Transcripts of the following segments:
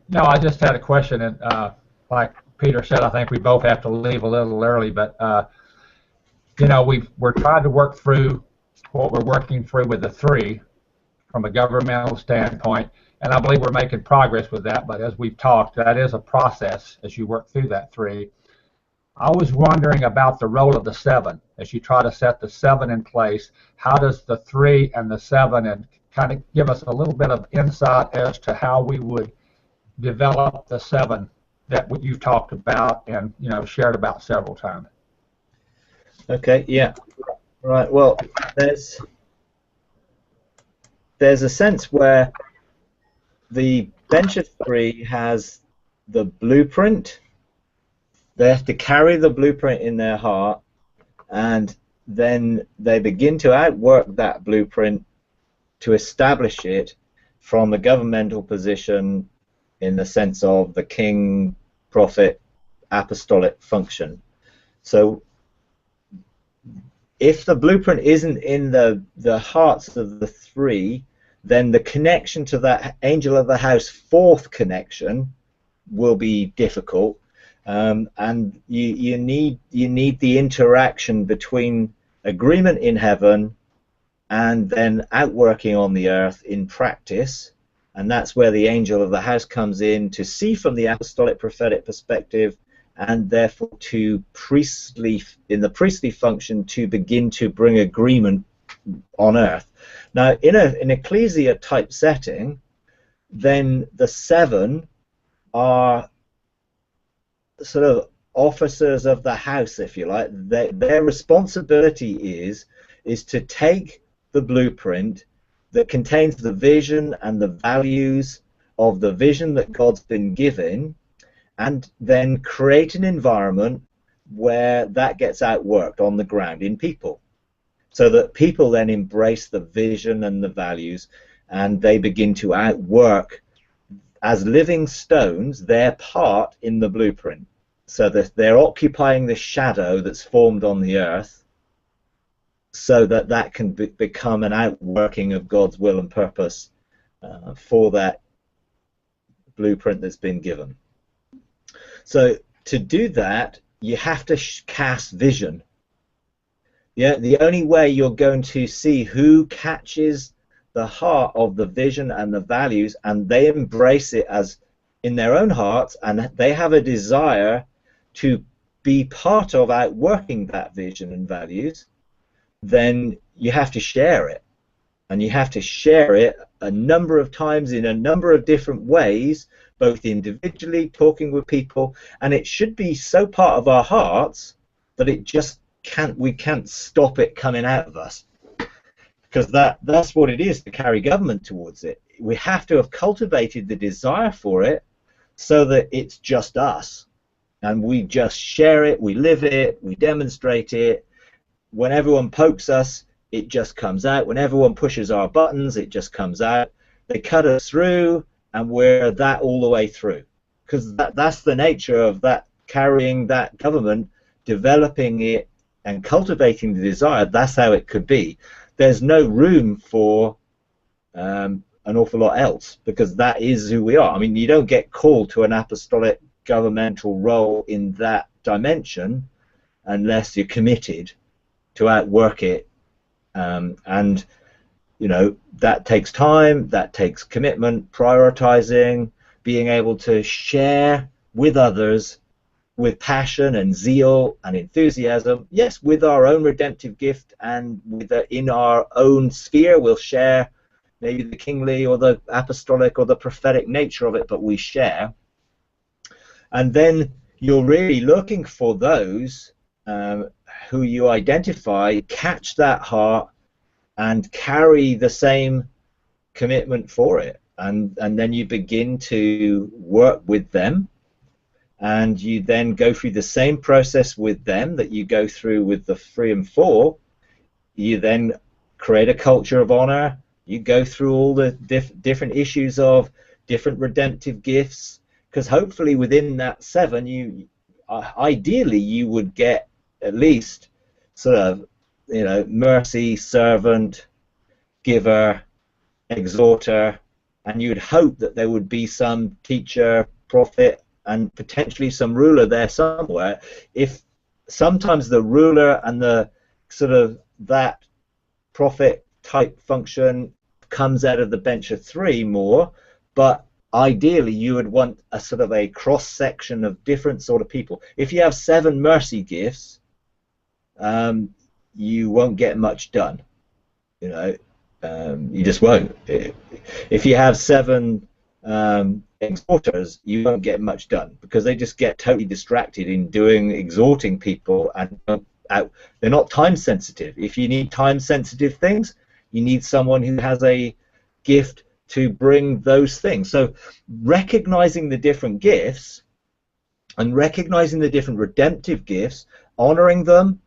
No, I just had a question, and like Peter said, I think we both have to leave a little early, but we're trying to work through what we're working through with the three from a governmental standpoint, and I believe we're making progress with that. But as we've talked, that is a process as you work through that three. I was wondering about the role of the seven as you try to set the seven in place. How does the three and the seven, and kind of give us a little bit of insight as to how we would develop the seven that what you've talked about and shared about several times. Okay, yeah, right. Well, there's a sense where the bench of three has the blueprint. They have to carry the blueprint in their heart, and then they begin to outwork that blueprint to establish it from a governmental position in the sense of the king, prophet, apostolic function. So if the blueprint isn't in the hearts of the three, then the connection to that angel of the house, fourth connection, will be difficult. And you need the interaction between agreement in heaven and then outworking on the earth in practice, and that's where the angel of the house comes in to see from the apostolic prophetic perspective, and therefore to in the priestly function to begin to bring agreement on earth. Now, in an ecclesia type setting, then the seven are sort of officers of the house, if you like. Their responsibility is to take the blueprint that contains the vision and the values of the vision that God's been given, and then create an environment where that gets outworked on the ground in people, so that people then embrace the vision and the values, and they begin to outwork as living stones their part in the blueprint, so that they're occupying the shadow that's formed on the earth, so that that can become an outworking of God's will and purpose for that blueprint that's been given. So to do that, you have to cast vision. Yeah, the only way you're going to see who catches the heart of the vision and the values, and they embrace it as in their own hearts, and they have a desire to be part of outworking that vision and values, then you have to share it. And you have to share it a number of times in a number of different ways, both individually, talking with people, and it should be so part of our hearts that it just we can't stop it coming out of us. Because that's what it is to carry government towards it. We have to have cultivated the desire for it so that it's just us. And we just share it, we live it, we demonstrate it. When everyone pokes us, it just comes out. When everyone pushes our buttons, it just comes out. They cut us through, and we're that all the way through. Because that's the nature of that, carrying that government, developing it and cultivating the desire. That's how it could be. There's no room for an awful lot else, because that is who we are. I mean, you don't get called to an apostolic governmental role in that dimension unless you're committed to outwork it, and that takes time, that takes commitment, prioritizing, being able to share with others with passion and zeal and enthusiasm. Yes, with our own redemptive gift, and in our own sphere we'll share maybe the kingly or the apostolic or the prophetic nature of it, but we share. And then you're really looking for those who you identify, catch that heart, and carry the same commitment for it. And then you begin to work with them, and you then go through the same process with them that you go through with the 3 and 4. You then create a culture of honor. You go through all the different issues of different redemptive gifts, because hopefully within that 7, ideally you would get at least sort of mercy, servant, giver, exhorter, and you'd hope that there would be some teacher, prophet, and potentially some ruler there somewhere. If sometimes the ruler and the sort of that prophet type function comes out of the bench of 3 more, but ideally you would want a sort of a cross section of different sort of people. If you have 7 mercy gifts, you won't get much done, you know. You just won't. If you have 7 exhorters, you won't get much done, because they just get totally distracted in exhorting people, and they're not time sensitive. If you need time sensitive things, you need someone who has a gift to bring those things. So recognizing the different gifts and recognizing the different redemptive gifts, honoring them,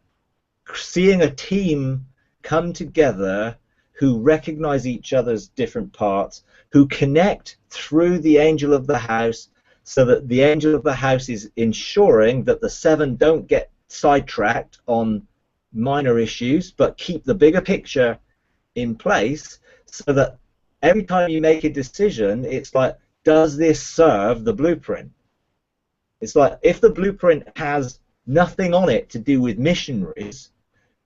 seeing a team come together who recognize each other's different parts, who connect through the angel of the house, so that the angel of the house is ensuring that the 7 don't get sidetracked on minor issues, but keep the bigger picture in place, so that every time you make a decision, it's like, does this serve the blueprint? It's like, if the blueprint has nothing on it to do with missionaries,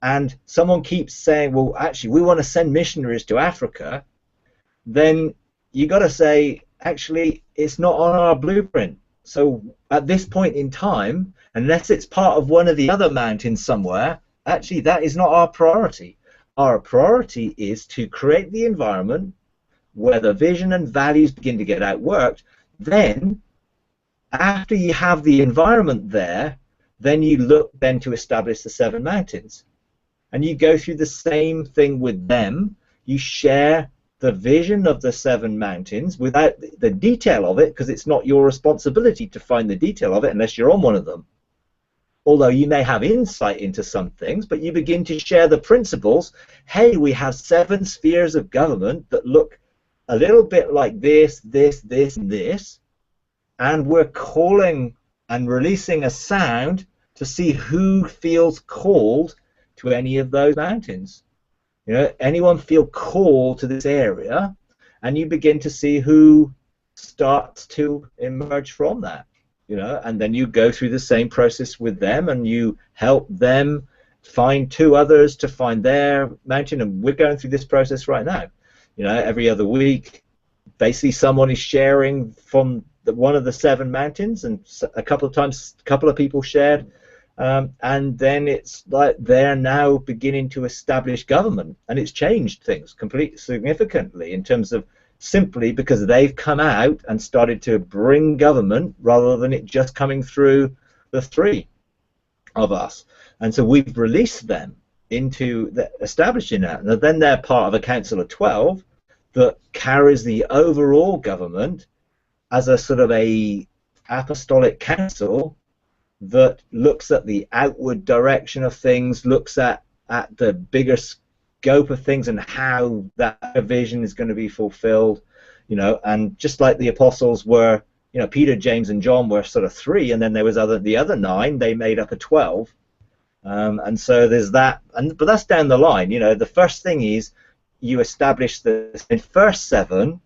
and someone keeps saying, well, actually, we want to send missionaries to Africa, then you got to say, actually, it's not on our blueprint. So at this point in time, unless it's part of one of the other mountains somewhere, actually, that is not our priority. Our priority is to create the environment where the vision and values begin to get outworked. Then, after you have the environment there, then you look then to establish the 7 mountains. And you go through the same thing with them. You share the vision of the 7 mountains without the detail of it, because it's not your responsibility to find the detail of it unless you're on one of them. Although you may have insight into some things, but you begin to share the principles. Hey, we have 7 spheres of government that look a little bit like this, this, this, and this, and we're calling and releasing a sound to see who feels called to any of those mountains. You know, anyone feel called to this area, and you begin to see who starts to emerge from that. You know, and then you go through the same process with them, and you help them find 2 others to find their mountain. And we're going through this process right now. You know, every other week, basically someone is sharing from one of the 7 mountains, and a couple of people shared, and then it's like they're now beginning to establish government, and it's changed things completely significantly in terms of simply because they've come out and started to bring government rather than it just coming through the 3 of us. And so we've released them into establishing that. And then they're part of a council of 12 that carries the overall government as a sort of a apostolic council that looks at the outward direction of things, looks at the bigger scope of things and how that vision is going to be fulfilled, you know. And just like the apostles were, you know, Peter, James, and John were sort of 3, and then there was the other 9. They made up a 12, and so there's that. But that's down the line. You know, the first thing is you establish the first 7,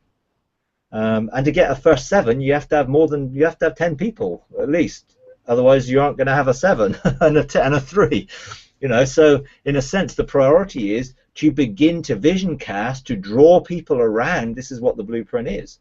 and to get a first 7, you have to have 10 people at least. Otherwise, you aren't going to have a 7 and a 3. You know, so in a sense, the priority is to begin to vision cast, to draw people around. This is what the blueprint is.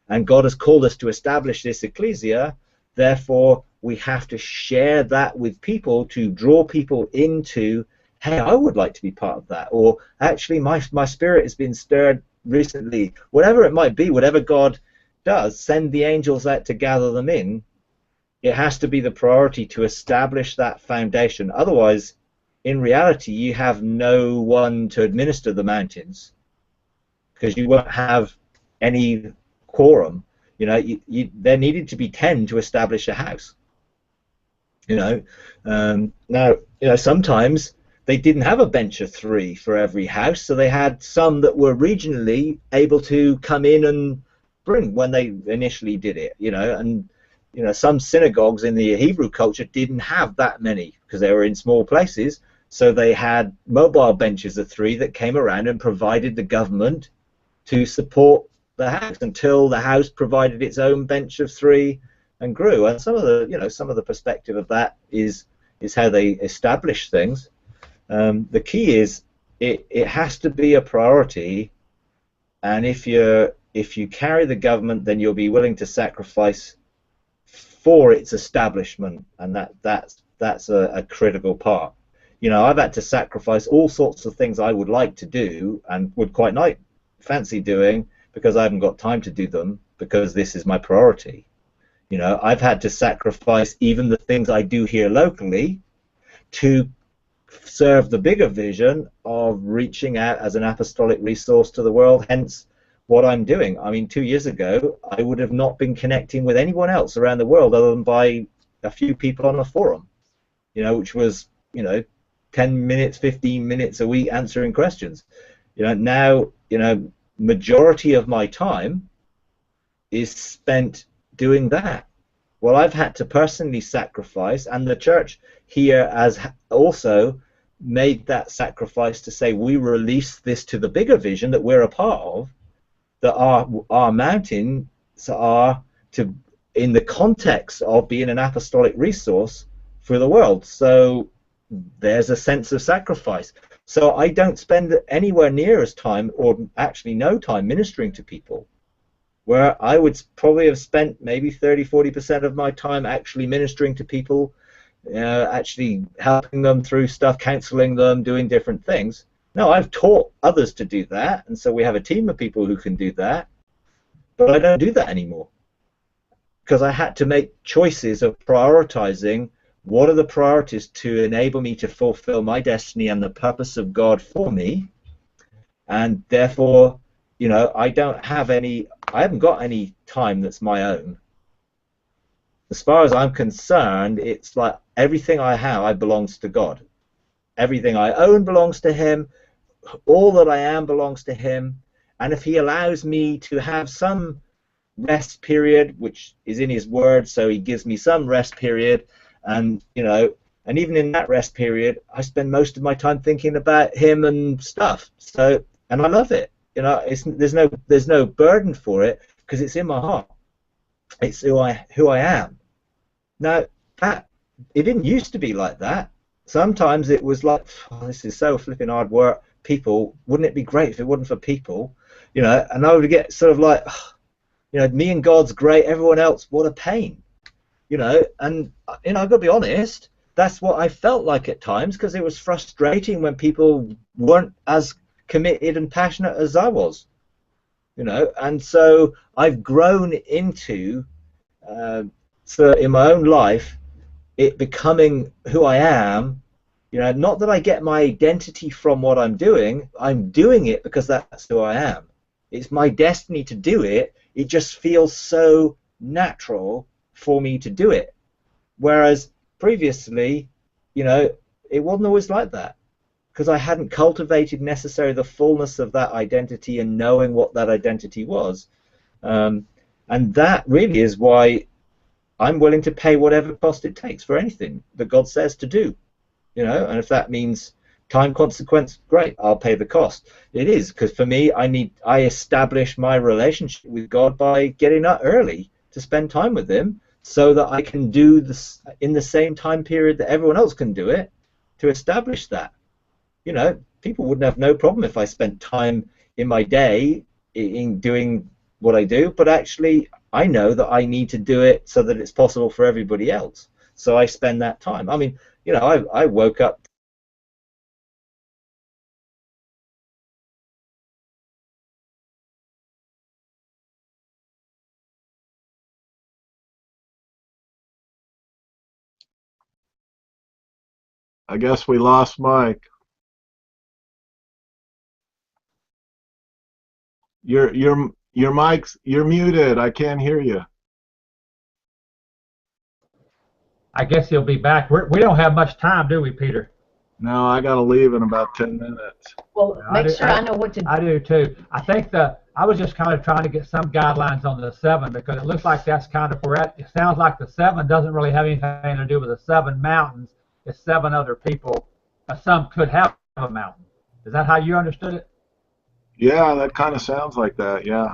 And God has called us to establish this ecclesia. Therefore, we have to share that with people to draw people into, hey, I would like to be part of that. Or actually, my spirit has been stirred recently. Whatever it might be, whatever God does, send the angels out to gather them in. It has to be the priority to establish that foundation. Otherwise, in reality, you have no one to administer the mountains, because you won't have any quorum. You know, there needed to be 10 to establish a house. You know, now, you know, sometimes they didn't have a bench of 3 for every house, so they had some that were regionally able to come in and bring when they initially did it. You know, and you know, some synagogues in the Hebrew culture didn't have that many because they were in small places. So they had mobile benches of 3 that came around and provided the government to support the house until the house provided its own bench of three and grew. And some of the, some of the perspective of that is how they establish things. The key is it has to be a priority, and if you carry the government, then you'll be willing to sacrifice for its establishment, and that's a critical part. I've had to sacrifice all sorts of things I would like to do and would quite fancy doing because I haven't got time to do them because this is my priority. I've had to sacrifice even the things I do here locally to serve the bigger vision of reaching out as an apostolic resource to the world, hence what I'm doing. I mean, 2 years ago, I would have not been connecting with anyone else around the world other than by a few people on a forum, which was, 10 minutes, 15 minutes a week answering questions. Now, majority of my time is spent doing that. Well, I've had to personally sacrifice, and the church here has also made that sacrifice to say we release this to the bigger vision that we're a part of, that our mountains are to in the context of being an apostolic resource for the world. So there's a sense of sacrifice. So I don't spend anywhere near as time, or actually no time, ministering to people, where I would probably have spent maybe 30-40% of my time actually ministering to people, actually helping them through stuff, counseling them, doing different things. No, I've taught others to do that, and so we have a team of people who can do that, but I don't do that anymore because I had to make choices of prioritizing what are the priorities to enable me to fulfill my destiny and the purpose of God for me, and therefore, I haven't got any time that's my own. As far as I'm concerned, it's like everything I have, belongs to God. Everything I own belongs to Him. All that I am belongs to Him. And if He allows me to have some rest period, which is in His Word, so He gives me some rest period, and and even in that rest period, I spend most of my time thinking about Him and stuff. So, and I love it. There's no burden for it because it's in my heart. It's who I am. Now, it didn't used to be like that. Sometimes it was like, oh, this is so flipping hard work. People, wouldn't it be great if it wasn't for people? And I would get sort of like, me and God's great. Everyone else, what a pain. And I've got to be honest. That's what I felt like at times because it was frustrating when people weren't as committed and passionate as I was, and so I've grown into so in my own life it becoming who I am, not that I get my identity from what I'm doing it because that's who I am. It's my destiny to do it. It just feels so natural for me to do it, whereas previously, it wasn't always like that. Because I hadn't cultivated necessarily the fullness of that identity and knowing what that identity was. And that really is why I'm willing to pay whatever cost it takes for anything that God says to do. And if that means time consequence, great, I'll pay the cost. It is, because for me, I establish my relationship with God by getting up early to spend time with Him so that I can do this in the same time period that everyone else can do it to establish that. People wouldn't have no problem if I spent time in my day in doing what I do, but actually I know that I need to do it so that it's possible for everybody else. So I spend that time. I mean, I woke up. I guess we lost Mike. Your mic's, you're muted. I can't hear you. I guess he'll be back. We don't have much time, do we, Peter? No, I got to leave in about 10 minutes. Well, make sure I know what to do. I do too. I think I was just kind of trying to get some guidelines on the 7 because it looks like that's kind of where it sounds like the 7 doesn't really have anything to do with the 7 mountains. It's 7 other people. Some could have a mountain. Is that how you understood it? Yeah, that kind of sounds like that, yeah.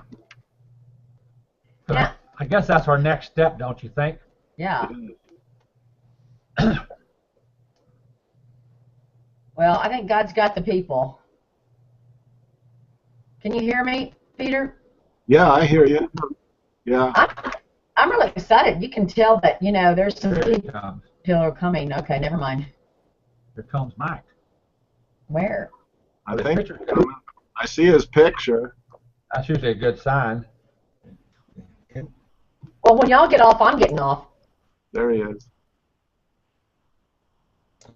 So Yeah. I guess that's our next step, don't you think? Yeah. Well, I think God's got the people. Can you hear me, Peter? Yeah, I hear you. Yeah. I'm really excited. You can tell that, there's some Here he people comes. are coming. Okay, never mind. Here comes Mike. Where? I With his think picture coming. I see his picture. That's usually a good sign. Well, when y'all get off, I'm getting off. There he is.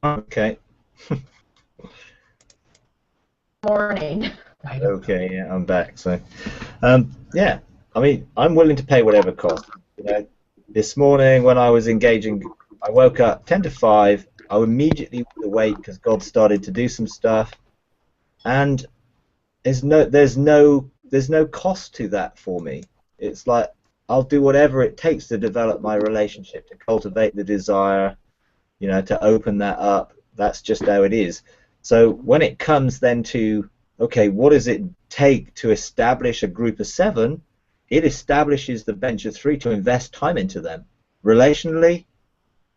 Okay. Morning. Okay, yeah, I'm back. So, yeah, I mean, I'm willing to pay whatever cost. This morning when I was engaging, I woke up 10 to 5. I immediately was awake because God started to do some stuff, and there's no cost to that for me. It's like I'll do whatever it takes to develop my relationship, to cultivate the desire, to open that up. That's just how it is. So when it comes then to, okay, what does it take to establish a group of 7? It establishes the bench of 3 to invest time into them, relationally,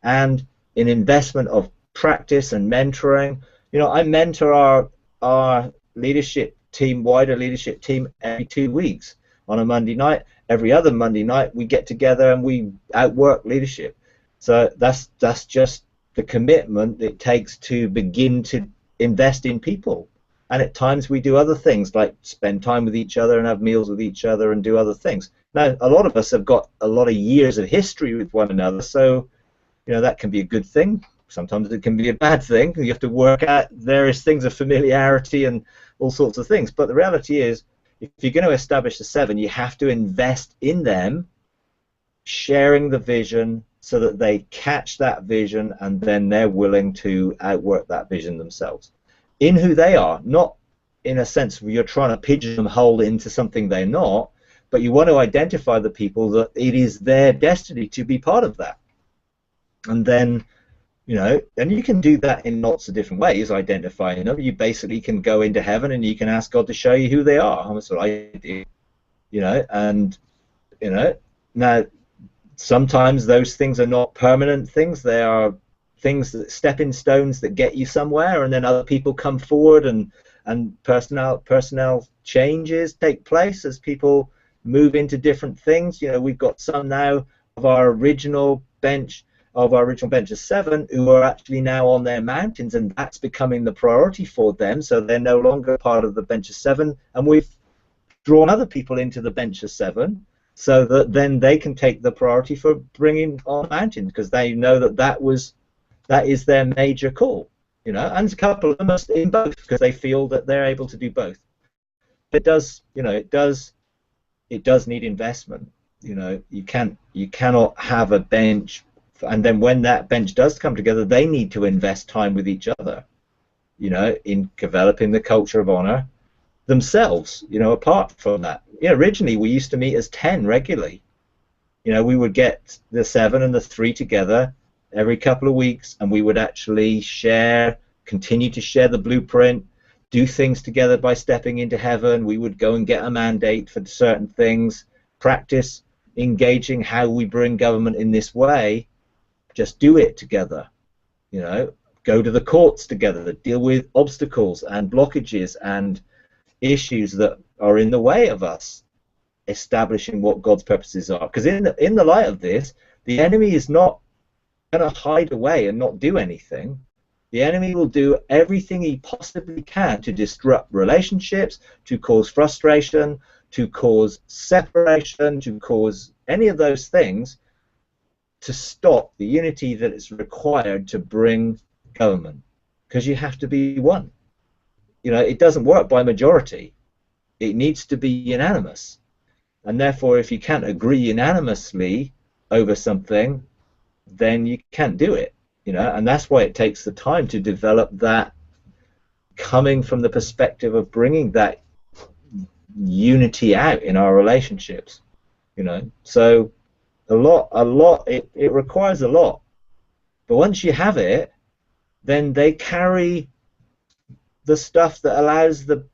and in investment of practice and mentoring. I mentor our leadership team, wider leadership team, every 2 weeks on a Monday night. Every other Monday night we get together and we outwork leadership. So that's just the commitment it takes to begin to invest in people. And at times we do other things like spend time with each other and have meals with each other and do other things. Now, a lot of us have got a lot of years of history with one another, so that can be a good thing. Sometimes it can be a bad thing. You have to work out various things of familiarity and all sorts of things. But the reality is, if you're going to establish the 7, you have to invest in them, sharing the vision so that they catch that vision and then they're willing to outwork that vision themselves in who they are, not in a sense where you're trying to pigeonhole into something they're not, but you want to identify the people that it is their destiny to be part of that. And then, and you can do that in lots of different ways, identifying them. You basically can go into heaven and you can ask God to show you who they are. That's what I do, and, now sometimes those things are not permanent things. They are things, that stepping stones that get you somewhere, and then other people come forward and personnel changes take place as people move into different things. We've got some now of our original bench of 7 who are actually now on their mountains, and that's becoming the priority for them, so they're no longer part of the bench of 7, and we've drawn other people into the bench of 7 so that then they can take the priority for bringing on mountains, because they know that is their major call, and a couple of them are in both because they feel that they're able to do both. It does need investment. You cannot have a bench, and then when that bench does come together, they need to invest time with each other, in developing the culture of honor themselves, apart from that. Originally we used to meet as 10 regularly. We would get the 7 and the 3 together every couple of weeks, and we would actually continue to share the blueprint, do things together by stepping into heaven. We would go and get a mandate for certain things, practice engaging how we bring government in this way, just do it together, go to the courts together, deal with obstacles and blockages and issues that are in the way of us establishing what God's purposes are. Because in the light of this, the enemy is not going to hide away and not do anything. The enemy will do everything he possibly can to disrupt relationships, to cause frustration, to cause separation, to cause any of those things, to stop the unity that is required to bring government. Because you have to be one. It doesn't work by majority. It needs to be unanimous. And therefore, if you can't agree unanimously over something, then you can't do it. And that's why it takes the time to develop that, coming from the perspective of bringing that unity out in our relationships. So it requires a lot. But once you have it, then they carry the stuff that allows the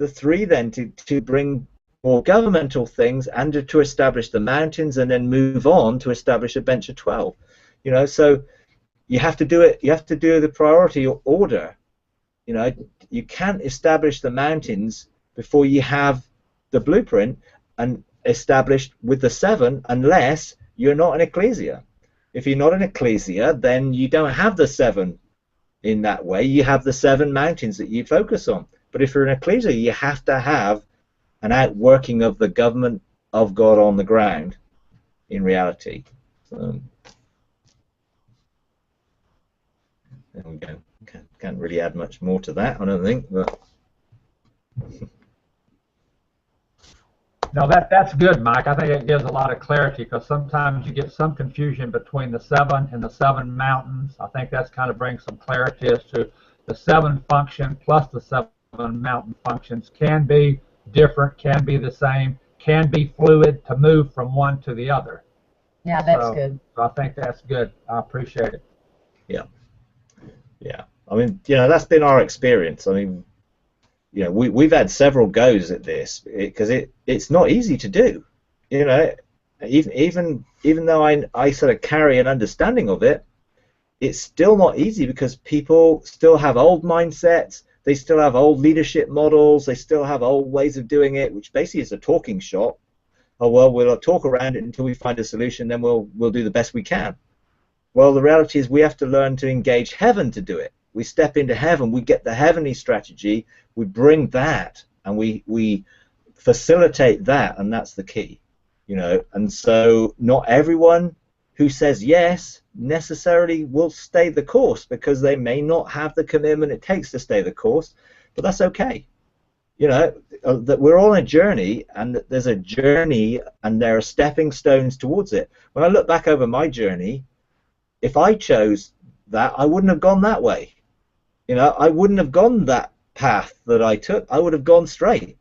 3 then to bring more governmental things and to establish the mountains, and then move on to establish a bench of 12. You know, so you have to do it. You have to do the priority order. You know, you can't establish the mountains before you have the blueprint and established with the 7, unless you're not an ecclesia. If you're not an ecclesia, then you don't have the 7 in that way. You have the 7 mountains that you focus on. But if you're an ecclesia, you have to have an outworking of the government of God on the ground in reality. So, there we go. Can't really add much more to that, I don't think. But No, that's good, Mike. I think it gives a lot of clarity, because sometimes you get some confusion between the 7 and the 7 mountains. I think that's kind of brings some clarity as to the 7 function plus the 7 mountain functions can be different, can be the same, can be fluid to move from one to the other. Yeah, that's good. So I think that's good. I appreciate it. yeah, yeah. I mean, you know, that's been our experience. I mean, you know, we've had several goes at this because it's not easy to do. You know, even though I sort of carry an understanding of it, it's still not easy because people still have old mindsets. They still have old leadership models. They still have old ways of doing it, which basically is a talking shop. Oh well, we'll talk around it until we find a solution. Then we'll do the best we can. Well, the reality is we have to learn to engage heaven to do it. We step into heaven. We get the heavenly strategy. We bring that, and we facilitate that, and that's the key. You know, and so not everyone who says yes necessarily will stay the course, because they may not have the commitment it takes to stay the course, but that's okay. You know, that we're on a journey, and there's a journey, and there are stepping stones towards it. When I look back over my journey, if I chose that, I wouldn't have gone that way. You know, I wouldn't have gone that path that I took. I would have gone straight,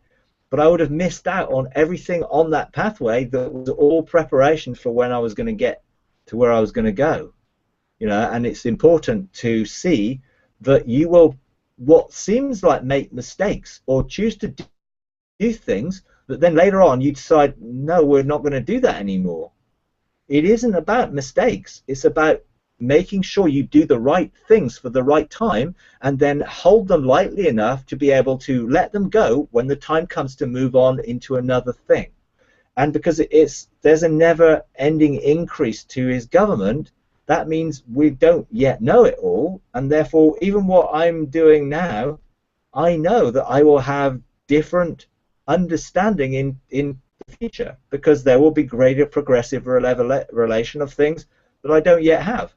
but I would have missed out on everything on that pathway that was all preparation for when I was going to get to where I was going to go. You know, and it's important to see that you will, what seems like, make mistakes or choose to do things that then later on you decide, no, we're not going to do that anymore. It isn't about mistakes. It's about making sure you do the right things for the right time, and then hold them lightly enough to be able to let them go when the time comes to move on into another thing. And because there's a never-ending increase to his government, that means we don't yet know it all, and therefore even what I'm doing now, I know that I will have different understanding in the future, because there will be greater progressive relation of things that I don't yet have.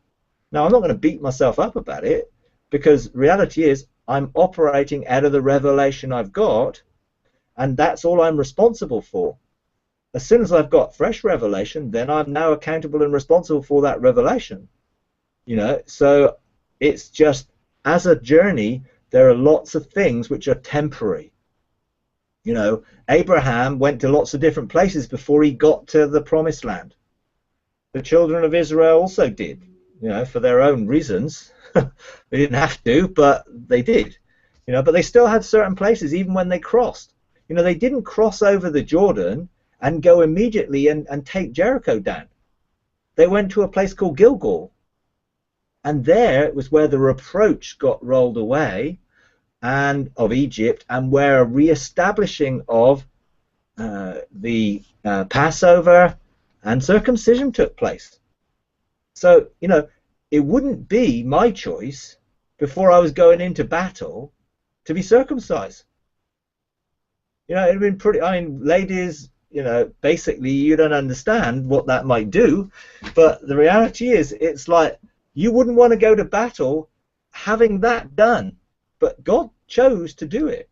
Now, I'm not going to beat myself up about it, because reality is I'm operating out of the revelation I've got, and that's all I'm responsible for. As soon as I've got fresh revelation, then I'm now accountable and responsible for that revelation. You know, so it's just, as a journey, there are lots of things which are temporary. You know, Abraham went to lots of different places before he got to the promised land. The children of Israel also did. You know, for their own reasons. They didn't have to, but they did. You know, but they still had certain places even when they crossed. You know, they didn't cross over the Jordan and go immediately and take Jericho down. They went to a place called Gilgal. And there it was where the reproach got rolled away, and of Egypt, and where a reestablishing of the Passover and circumcision took place. So, you know, it wouldn't be my choice before I was going into battle to be circumcised. You know, it'd been pretty, I mean, ladies, you know, basically you don't understand what that might do, but the reality is it's like you wouldn't want to go to battle having that done, but God chose to do it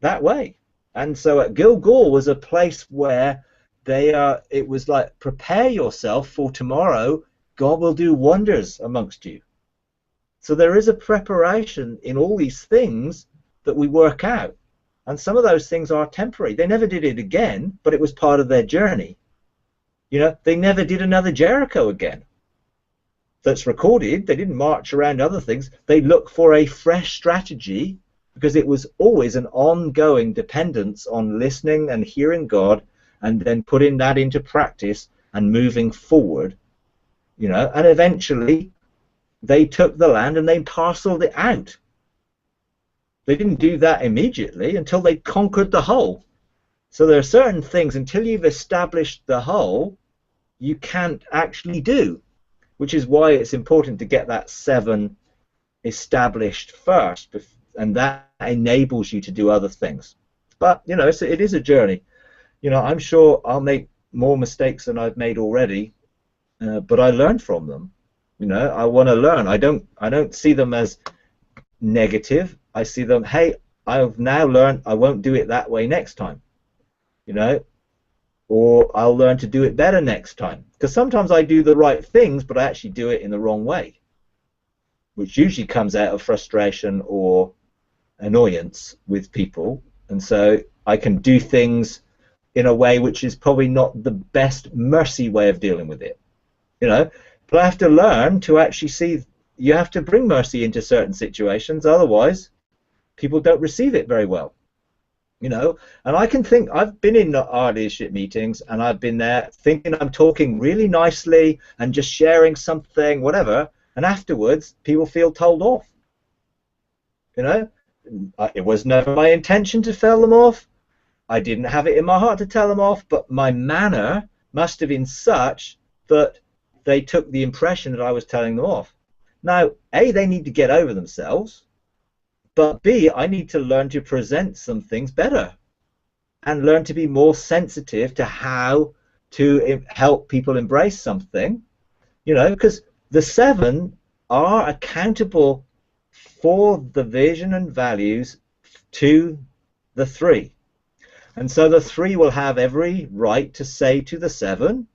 that way. And so at Gilgal was a place where it was like, prepare yourself for tomorrow. God will do wonders amongst you. So there is a preparation in all these things that we work out. And some of those things are temporary. They never did it again, but it was part of their journey. You know, they never did another Jericho again. That's recorded. They didn't march around other things. They looked for a fresh strategy because it was always an ongoing dependence on listening and hearing God, and then putting that into practice and moving forward, you know. And eventually they took the land and they parceled it out. They didn't do that immediately until they conquered the whole. So there are certain things, until you've established the whole, you can't actually do, which is why it's important to get that 7 established first, and that enables you to do other things. But, you know, it is a journey. You know, I'm sure I'll make more mistakes than I've made already, but I learn from them. You know, I want to learn. I don't see them as negative. I see them, hey, I've now learned I won't do it that way next time, you know, or I'll learn to do it better next time. Because sometimes I do the right things, but I actually do it in the wrong way, which usually comes out of frustration or annoyance with people. And so I can do things in a way which is probably not the best mercy way of dealing with it, you know. But I have to learn to actually see you have to bring mercy into certain situations, otherwise people don't receive it very well, you know. And I can think, I've been in our leadership meetings and I've been there thinking I'm talking really nicely and just sharing something, whatever, and afterwards people feel told off, you know. It was never my intention to tell them off. I didn't have it in my heart to tell them off, but my manner must have been such that they took the impression that I was telling them off. Now, A, they need to get over themselves, but B, I need to learn to present some things better and learn to be more sensitive to how to help people embrace something, you know, because the 7 are accountable for the vision and values to the 3. And so the 3 will have every right to say to the 7,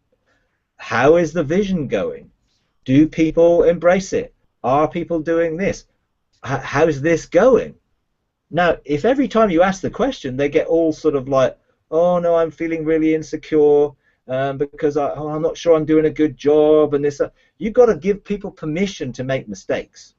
how is the vision going? Do people embrace it? Are people doing this? How's this going? Now, if every time you ask the question, they get all sort of like, oh no, I'm feeling really insecure because I'm not sure I'm doing a good job, and this, you've got to give people permission to make mistakes.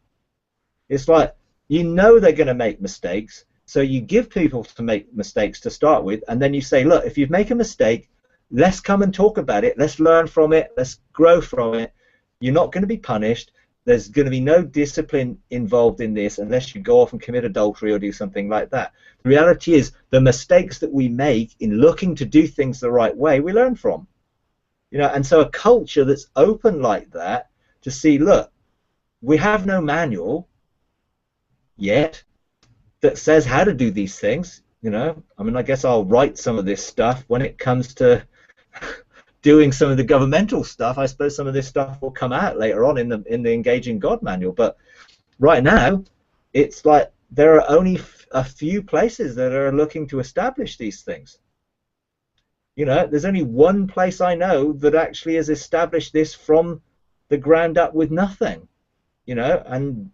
It's like, you know they're going to make mistakes, so you give people to make mistakes to start with, and then you say, look, if you make a mistake, let's come and talk about it, let's learn from it, let's grow from it. You're not going to be punished. There's going to be no discipline involved in this unless you go off and commit adultery or do something like that. The reality is, the mistakes that we make in looking to do things the right way, we learn from. You know, and so a culture that's open like that, to see, look, we have no manual yet that says how to do these things. You know, I mean, I guess I'll write some of this stuff when it comes to doing some of the governmental stuff. I suppose some of this stuff will come out later on in the Engaging God manual. But right now, it's like there are only a few places that are looking to establish these things. You know, there's only one place I know that actually has established this from the ground up with nothing. You know, and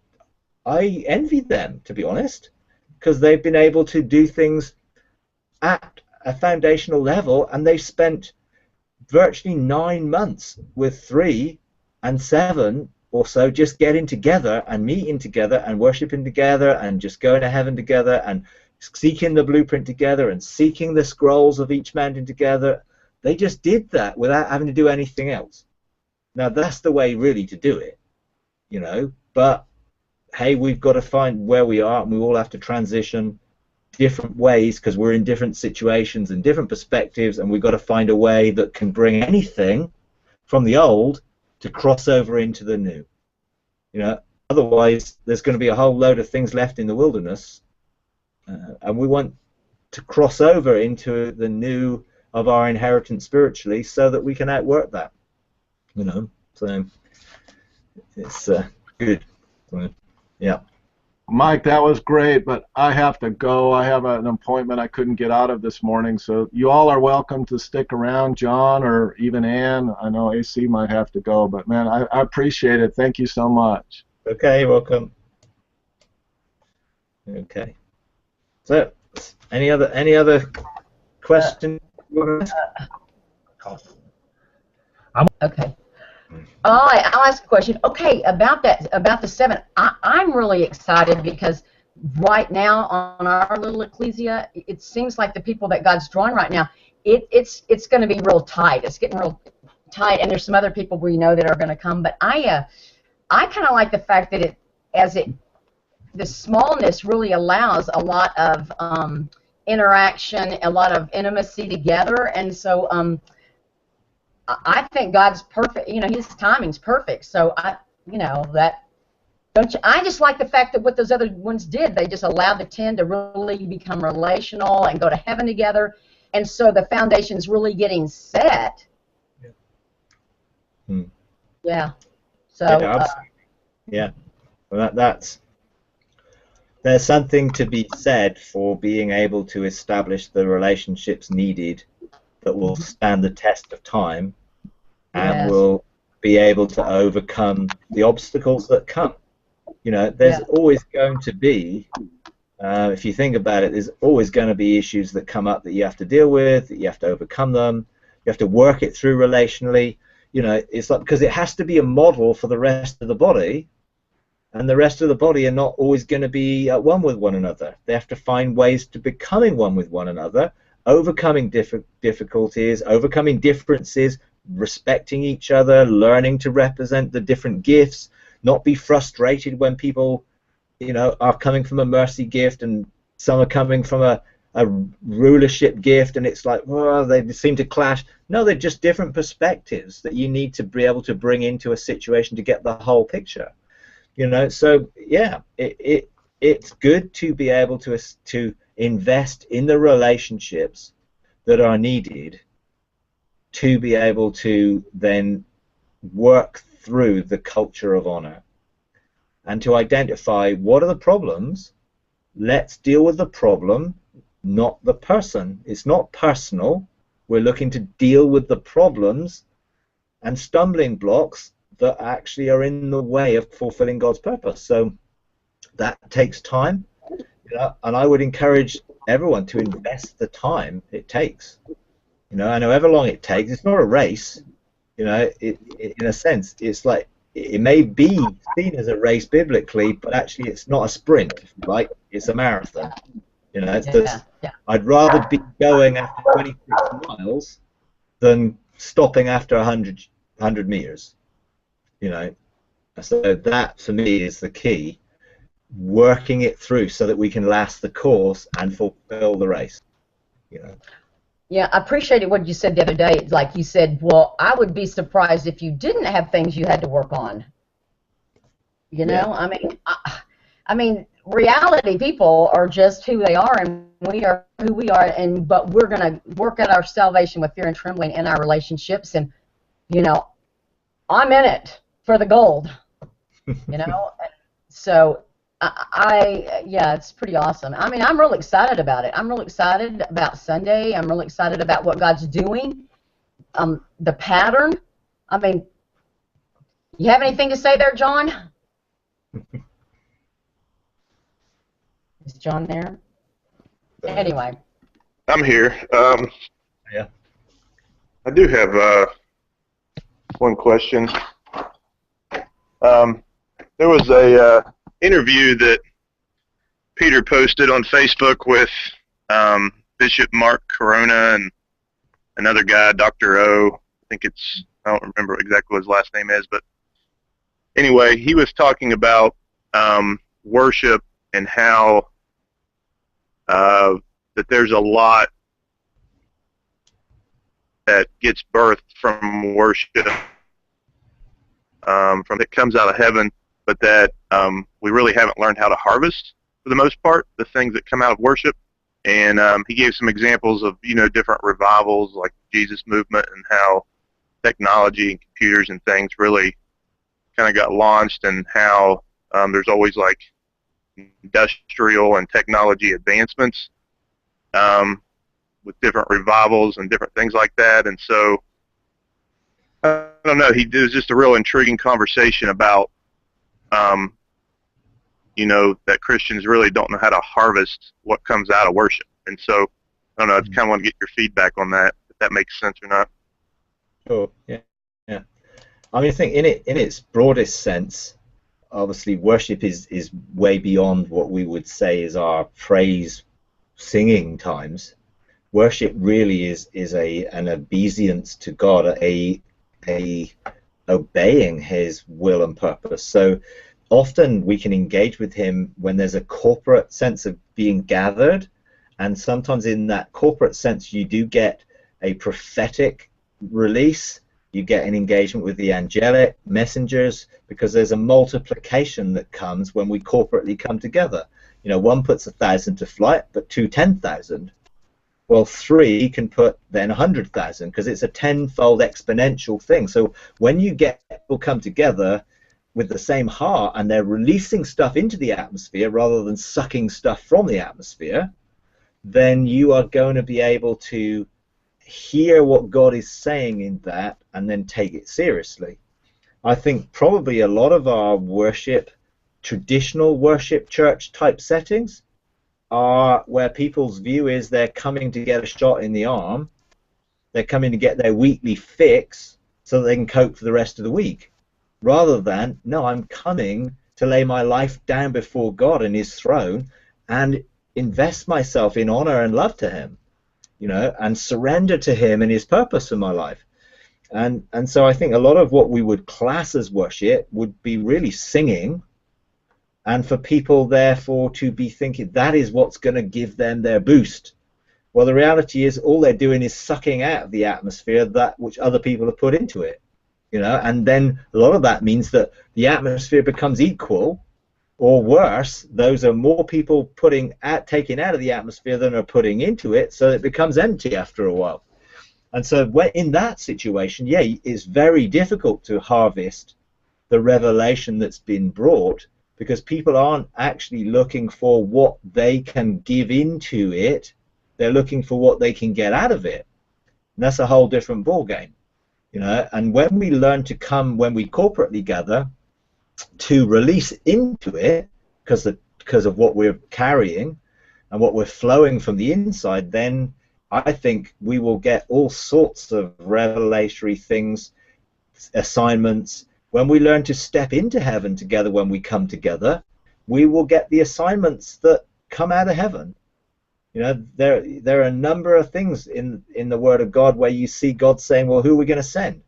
I envy them, to be honest, because they've been able to do things at a foundational level, and they've spent virtually 9 months with 3 and 7 or so just getting together and meeting together and worshiping together and just going to heaven together and seeking the blueprint together and seeking the scrolls of each mountain together. They just did that without having to do anything else. Now that's the way really to do it, you know, but hey, we've got to find where we are, and we all have to transition different ways because we're in different situations and different perspectives, and we've got to find a way that can bring anything from the old to cross over into the new. You know, otherwise there's going to be a whole load of things left in the wilderness, and we want to cross over into the new of our inheritance spiritually so that we can outwork that. You know, so it's good. So, yeah. Mike, that was great, but I have to go. I have an appointment I couldn't get out of this morning, so you all are welcome to stick around, John or even Ann. I know AC might have to go, but man, I appreciate it. Thank you so much. Okay, welcome. Okay. So, any other questions? Okay. I'll ask a question. Okay, about the 7, I'm really excited because right now on our little ecclesia, it seems like the people that God's drawing right now, it's going to be real tight. It's getting real tight, and there's some other people we know that are going to come. But I kind of like the fact that the smallness really allows a lot of interaction, a lot of intimacy together, and so I think God's perfect. You know, His timing's perfect. So that. Don't you? I just like the fact that what those other ones did, they just allowed the 10 to really become relational and go to heaven together, and so the foundation's really getting set. Hmm. Yeah. So. Yeah, absolutely. Yeah. Well, there's something to be said for being able to establish the relationships needed that will stand the test of time and Yes. will be able to overcome the obstacles that come. You know, there's always going to be, if you think about it, there's always going to be issues that come up that you have to deal with, that you have to overcome them, you have to work it through relationally. You know, it's like, because it has to be a model for the rest of the body, and the rest of the body are not always going to be at one with one another. They have to find ways to becoming one with one another, overcoming difficulties, overcoming differences, respecting each other, learning to represent the different gifts, not be frustrated when people, you know, are coming from a mercy gift and some are coming from a rulership gift, and it's like, well, they seem to clash. No, they're just different perspectives that you need to be able to bring into a situation to get the whole picture. You know, so yeah, it's good to be able to invest in the relationships that are needed to be able to then work through the culture of honor and to identify what are the problems. Let's deal with the problem, not the person. It's not personal. We're looking to deal with the problems and stumbling blocks that actually are in the way of fulfilling God's purpose. So that takes time, you know, and I would encourage everyone to invest the time it takes. You know, and however long it takes, it's not a race. You know, in a sense, it's like it may be seen as a race biblically, but actually it's not a sprint, right? It's a marathon. You know, I'd rather be going after 26 miles than stopping after 100 meters. You know, so that for me is the key, working it through so that we can last the course and fulfill the race. You know. Yeah, I appreciated what you said the other day. It's like you said, well, I would be surprised if you didn't have things you had to work on. You know, yeah. I mean, reality, people are just who they are, and we are who we are, but we're going to work at our salvation with fear and trembling in our relationships, and, you know, I'm in it for the gold, you know, so yeah, it's pretty awesome. I mean, I'm really excited about it. I'm really excited about Sunday. I'm really excited about what God's doing, the pattern. I mean, you have anything to say there, John? Is John there? Anyway. I'm here. Yeah. I do have one question. There was a interview that Peter posted on Facebook with Bishop Mark Corona and another guy, Dr. O. I don't remember exactly what his last name is, but anyway, he was talking about worship and how that there's a lot that gets birthed from worship, from it comes out of heaven, but that we really haven't learned how to harvest, for the most part, the things that come out of worship. And he gave some examples of, you know, different revivals like the Jesus movement and how technology and computers and things really kind of got launched, and how there's always like industrial and technology advancements with different revivals and different things like that. And so I don't know, it was just a real intriguing conversation about you know, that Christians really don't know how to harvest what comes out of worship. And so I don't know, I just kind of want to get your feedback on that, if that makes sense or not. Sure. Yeah. I mean, I think in its broadest sense, obviously worship is way beyond what we would say is our praise singing times. Worship really is an obeisance to God, a obeying his will and purpose. So often we can engage with him when there's a corporate sense of being gathered, and sometimes in that corporate sense you do get a prophetic release, you get an engagement with the angelic messengers, because there's a multiplication that comes when we corporately come together. You know, one puts 1,000 to flight, but 2 10,000. Well, 3 can put then 100,000, because it's a tenfold exponential thing. So when you get people come together with the same heart and they're releasing stuff into the atmosphere rather than sucking stuff from the atmosphere, then you are going to be able to hear what God is saying in that and then take it seriously. I think probably a lot of our worship, traditional worship church type settings, are where people's view is they're coming to get a shot in the arm, they're coming to get their weekly fix so that they can cope for the rest of the week, rather than, no, I'm coming to lay my life down before God and his throne and invest myself in honor and love to him, you know, and surrender to him and his purpose for my life. And so I think a lot of what we would class as worship would be really singing, and for people therefore to be thinking that is what's going to give them their boost. Well, the reality is all they're doing is sucking out of the atmosphere that which other people have put into it, you know, and then a lot of that means that the atmosphere becomes equal, or worse, those are more people taking out of the atmosphere than are putting into it, so it becomes empty after a while. And so in that situation, yeah, it's very difficult to harvest the revelation that's been brought, because people aren't actually looking for what they can give into it, they're looking for what they can get out of it. And that's a whole different ball game, you know. And when we learn to come, when we corporately gather, to release into it because of what we're carrying and what we're flowing from the inside, then I think we will get all sorts of revelatory things, assignments. When we learn to step into heaven together, when we come together, we will get the assignments that come out of heaven. You know, there are a number of things in the Word of God where you see God saying, well, who are we going to send?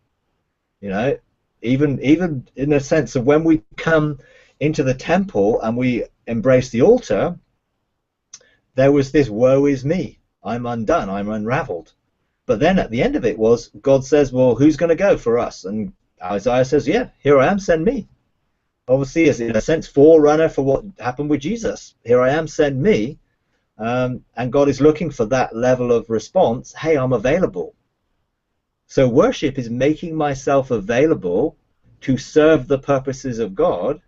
You know, even in the sense of when we come into the temple and we embrace the altar, there was this woe is me, I'm undone, I'm unraveled. But then at the end of it was, God says, well, who's going to go for us? And Isaiah says, yeah, here I am, send me. Obviously, is in a sense forerunner for what happened with Jesus. Here I am, send me. And God is looking for that level of response. Hey, I'm available. So worship is making myself available to serve the purposes of God.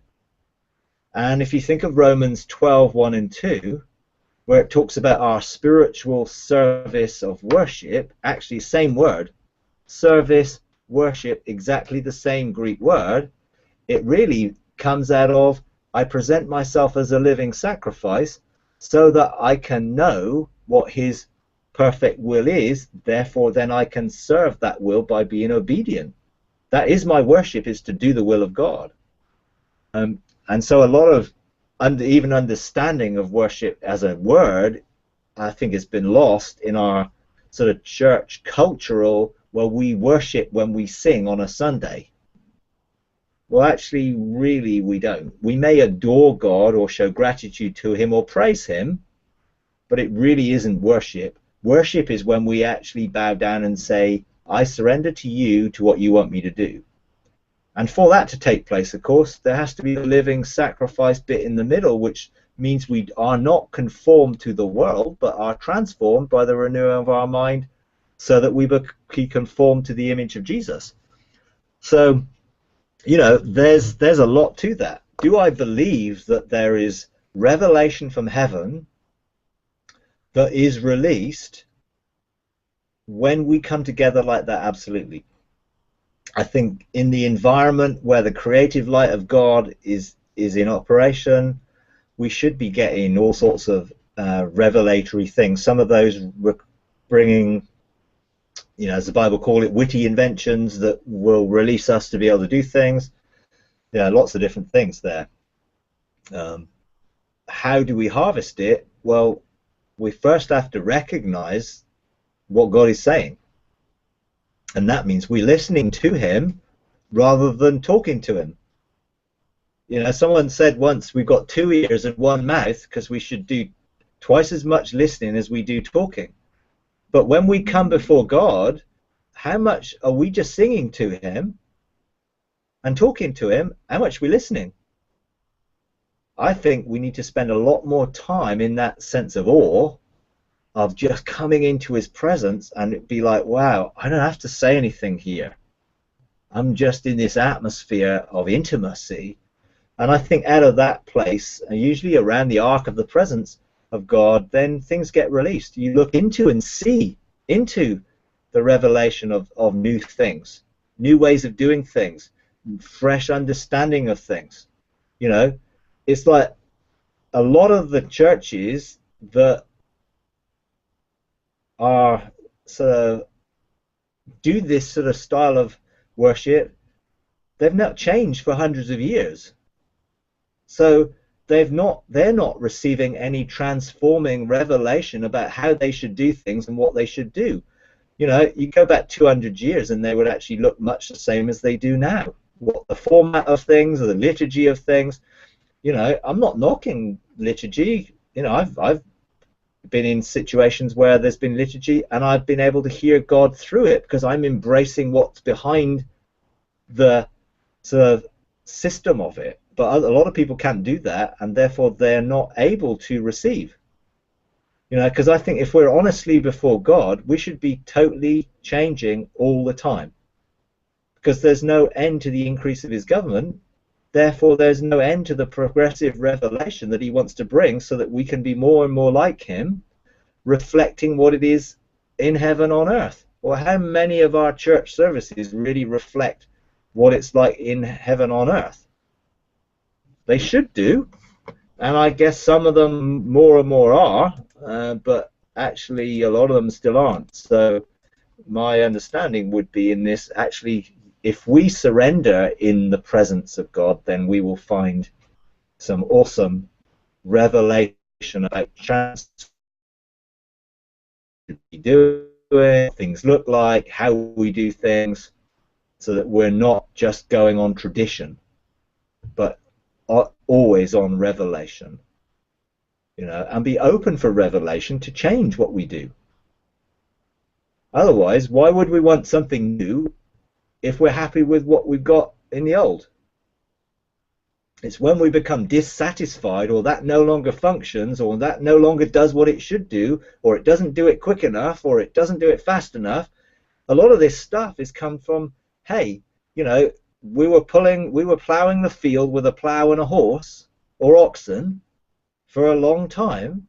And if you think of Romans 12:1 and 2, where it talks about our spiritual service of worship, actually same word, service, worship, exactly the same Greek word, it really comes out of, I present myself as a living sacrifice so that I can know what his perfect will is, therefore then I can serve that will by being obedient. That is my worship, is to do the will of God. And so a lot of even understanding of worship as a word, I think, has been lost in our sort of church cultural, well, we worship when we sing on a Sunday. Well, actually, really, we don't. We may adore God or show gratitude to him or praise him, but it really isn't worship. Worship is when we actually bow down and say, I surrender to you, to what you want me to do. And for that to take place, of course, there has to be a living sacrifice bit in the middle, which means we are not conformed to the world, but are transformed by the renewing of our mind so that we be conformed to the image of Jesus. So, you know, there's a lot to that. Do I believe that there is revelation from heaven that is released when we come together like that? Absolutely. I think in the environment where the creative light of God is in operation, we should be getting all sorts of revelatory things. Some of those bringing, you know, as the Bible calls it, witty inventions that will release us to be able to do things. Yeah, lots of different things there. How do we harvest it? Well, we first have to recognize what God is saying. And that means we're listening to him rather than talking to him. You know, someone said once we've got 2 ears and 1 mouth because we should do twice as much listening as we do talking. But when we come before God, how much are we just singing to him and talking to him? How much are we listening? I think we need to spend a lot more time in that sense of awe, of just coming into his presence and be like, wow, I don't have to say anything here. I'm just in this atmosphere of intimacy. And I think out of that place, and usually around the ark of the presence of God, then things get released. You look into and see into the revelation of new things, new ways of doing things, fresh understanding of things. You know, it's like a lot of the churches that are sort of do this sort of style of worship, they've not changed for hundreds of years. So they're not receiving any transforming revelation about how they should do things and what they should do. You know, you go back 200 years and they would actually look much the same as they do now. What the format of things or the liturgy of things, you know, I'm not knocking liturgy. You know, I've been in situations where there's been liturgy and I've been able to hear God through it because I'm embracing what's behind the sort of system of it. But a lot of people can't do that, and therefore they're not able to receive. You know, because I think if we're honestly before God, we should be totally changing all the time, because there's no end to the increase of his government. Therefore, there's no end to the progressive revelation that he wants to bring, so that we can be more and more like him, reflecting what it is in heaven on earth. Well, how many of our church services really reflect what it's like in heaven on earth? They should do, and I guess some of them more and more are, but actually a lot of them still aren't. So my understanding would be in this, actually, if we surrender in the presence of God, then we will find some awesome revelation about chance we do it, things look like, how we do things, so that we're not just going on tradition, but always on revelation, you know, and be open for revelation to change what we do. Otherwise, why would we want something new if we're happy with what we've got in the old? It's when we become dissatisfied, or that no longer functions, or that no longer does what it should do, or it doesn't do it quick enough, or it doesn't do it fast enough. A lot of this stuff has come from, hey, you know, we were plowing the field with a plow and a horse or oxen for a long time,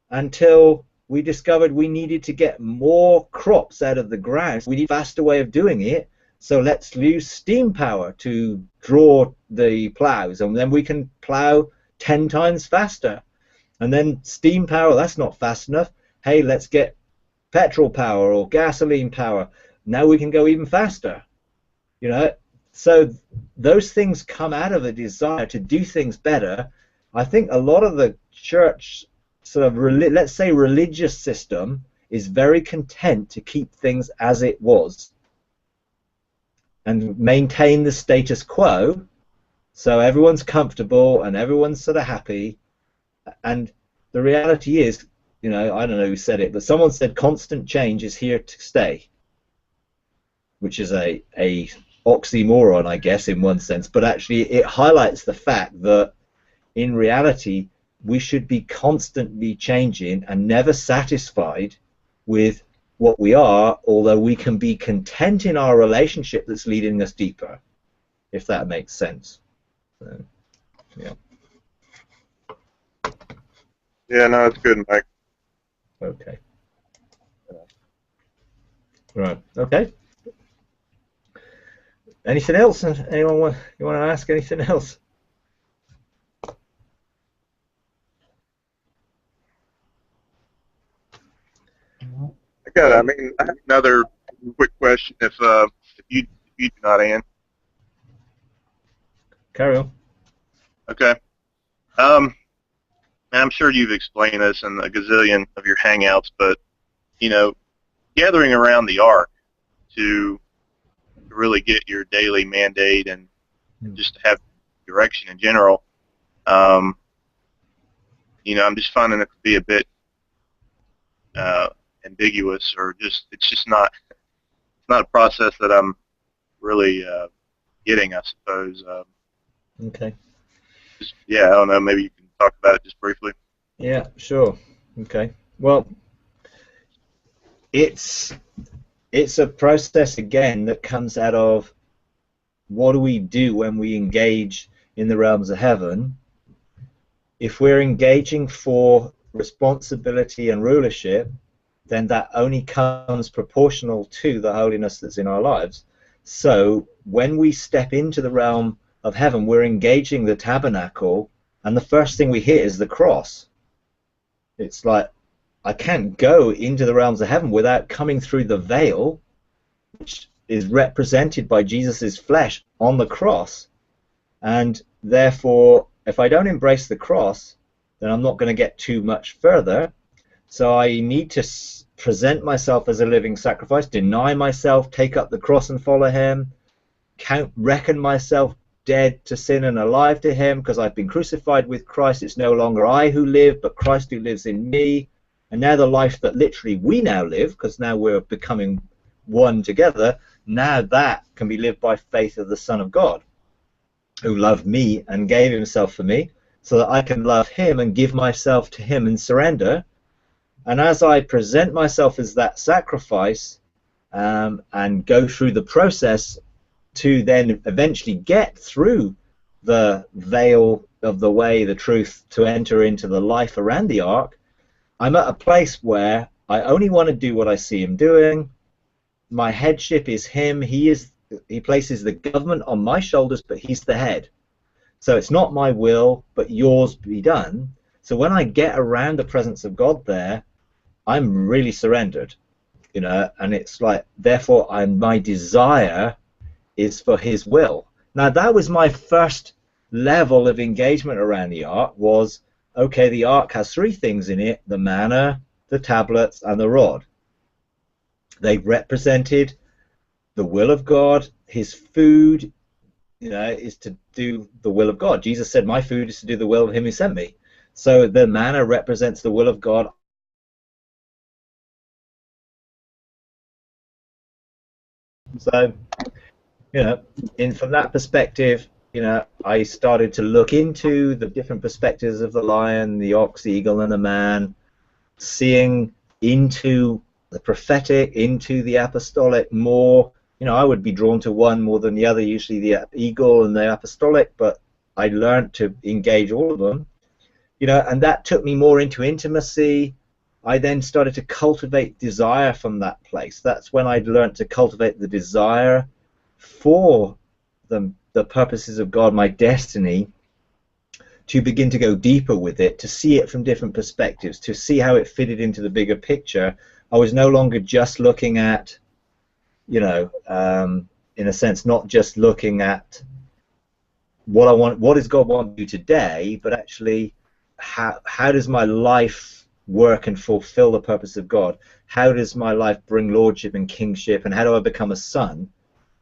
until we discovered we needed to get more crops out of the ground. We need a faster way of doing it, so let's use steam power to draw the plows, and then we can plow 10 times faster. And then steam power, that's not fast enough. Hey, let's get petrol power or gasoline power. Now we can go even faster. You know, so those things come out of a desire to do things better. I think a lot of the church sort of, let's say, religious system is very content to keep things as it was and maintain the status quo, so everyone's comfortable and everyone's sort of happy. And the reality is, you know, I don't know who said it, but someone said constant change is here to stay, which is a oxymoron, I guess, in one sense, but actually it highlights the fact that in reality we should be constantly changing and never satisfied with what we are, although we can be content in our relationship that's leading us deeper, if that makes sense. So, yeah. Yeah, no, it's good, Mike. Okay. Right. Okay. Anything else? Anyone want to ask anything else? I mean, I have another quick question. If you do not, Ann. carry on. Okay. And I'm sure you've explained this in a gazillion of your hangouts, but, you know, gathering around the ark to really get your daily mandate and just to have direction in general, you know, I'm just finding it to be a bit ambiguous, or just it's not a process that I'm really getting, I suppose. Okay. Yeah, I don't know. Maybe you can talk about it just briefly. Yeah, sure. Okay. Well, it's a process again that comes out of what do we do when we engage in the realms of heaven. If we're engaging for responsibility and rulership, then that only comes proportional to the holiness that's in our lives. So when we step into the realm of heaven, we're engaging the tabernacle, and the first thing we hit is the cross. It's like, I can't go into the realms of heaven without coming through the veil, which is represented by Jesus's flesh on the cross. And therefore, if I don't embrace the cross, then I'm not going to get too much further. So I need to present myself as a living sacrifice, deny myself, take up the cross and follow him, reckon myself dead to sin and alive to him, because I've been crucified with Christ. It's no longer I who live, but Christ who lives in me. And now the life that literally we now live, because now we're becoming one together, now that can be lived by faith of the Son of God, who loved me and gave himself for me, so that I can love him and give myself to him and surrender. And as I present myself as that sacrifice and go through the process to then eventually get through the veil of the way, the truth, to enter into the life around the ark, I'm at a place where I only want to do what I see him doing. My headship is him. He places the government on my shoulders, but he's the head. So it's not my will, but yours be done. So when I get around the presence of God there, I'm really surrendered, you know, and it's like, therefore, my desire is for his will. Now, that was my first level of engagement around the ark, was, okay, the ark has three things in it: the manna, the tablets, and the rod. They represented the will of God. His food, you know, is to do the will of God. Jesus said, my food is to do the will of him who sent me. So the manna represents the will of God. So, you know, from that perspective, you know, I started to look into the different perspectives of the lion, the ox, the eagle, and the man, seeing into the prophetic, into the apostolic more. You know, I would be drawn to one more than the other, usually the eagle and the apostolic, but I learned to engage all of them. You know, and that took me more into intimacy. I then started to cultivate desire from that place. That's when I learned to cultivate the desire for the purposes of God, my destiny, to begin to go deeper with it, to see it from different perspectives, to see how it fitted into the bigger picture. I was no longer just looking at, you know, in a sense, not just looking at what I want, what does God want to do today, but actually how does my life work and fulfill the purpose of God? How does my life bring lordship and kingship, and how do I become a son?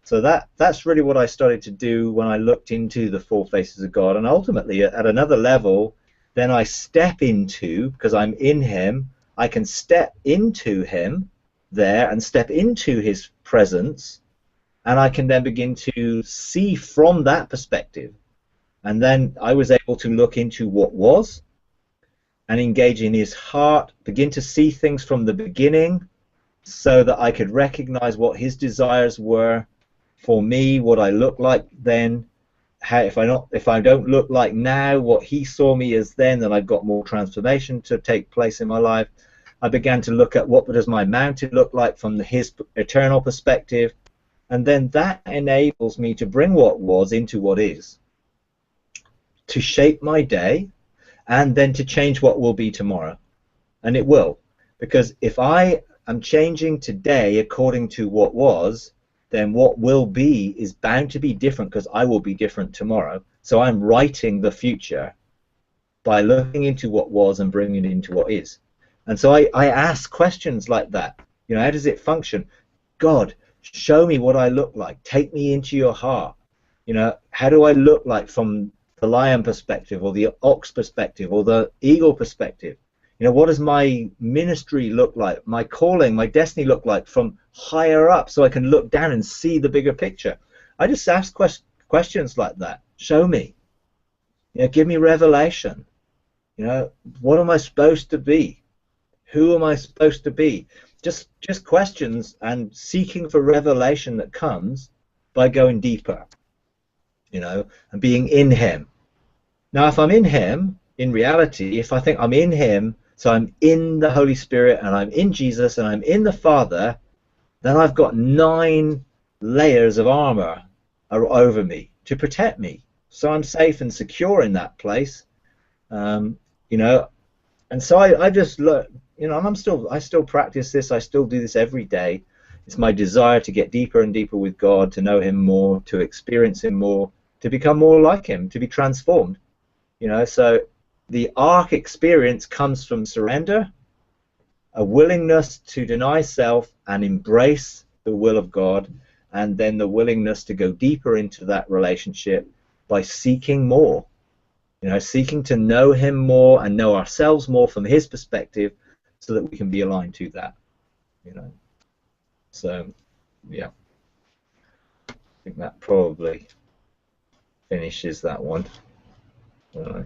So that's really what I started to do when I looked into the four faces of God. And ultimately, at another level, then I step into, because I'm in him, I can step into him there and step into his presence, and I can then begin to see from that perspective. And then I was able to look into what was and engage in his heart, begin to see things from the beginning, so that I could recognize what his desires were for me, what I look like then, how, if I don't look like now what he saw me as then I've got more transformation to take place in my life. I began to look at what does my mountain look like from his eternal perspective, and then that enables me to bring what was into what is, to shape my day, and then to change what will be tomorrow. And it will, because if I am changing today according to what was, then what will be is bound to be different, because I will be different tomorrow. So I'm writing the future by looking into what was and bringing it into what is. And so I ask questions like that. You know, how does it function? God, show me what I look like. Take me into your heart. You know, how do I look like from the lion perspective, or the ox perspective, or the eagle perspective? You know, what does my ministry look like, my calling, my destiny look like from higher up, so I can look down and see the bigger picture? I just ask questions like that. Show me. You know, give me revelation. You know, what am I supposed to be? Who am I supposed to be? Just questions, and seeking for revelation that comes by going deeper, you know, and being in him. Now, if I'm in him, in reality, if I think I'm in him, so I'm in the Holy Spirit, and I'm in Jesus, and I'm in the Father, then I've got 9 layers of armor over me to protect me. So I'm safe and secure in that place. You know, and so I just look, you know, and I still practice this. I still do this every day. It's my desire to get deeper and deeper with God, to know him more, to experience him more, to become more like him, to be transformed. You know, so the ark experience comes from surrender, a willingness to deny self and embrace the will of God, and then the willingness to go deeper into that relationship by seeking more. You know, seeking to know him more and know ourselves more from his perspective, so that we can be aligned to that. You know, so yeah, I think that probably finishes that one. All right.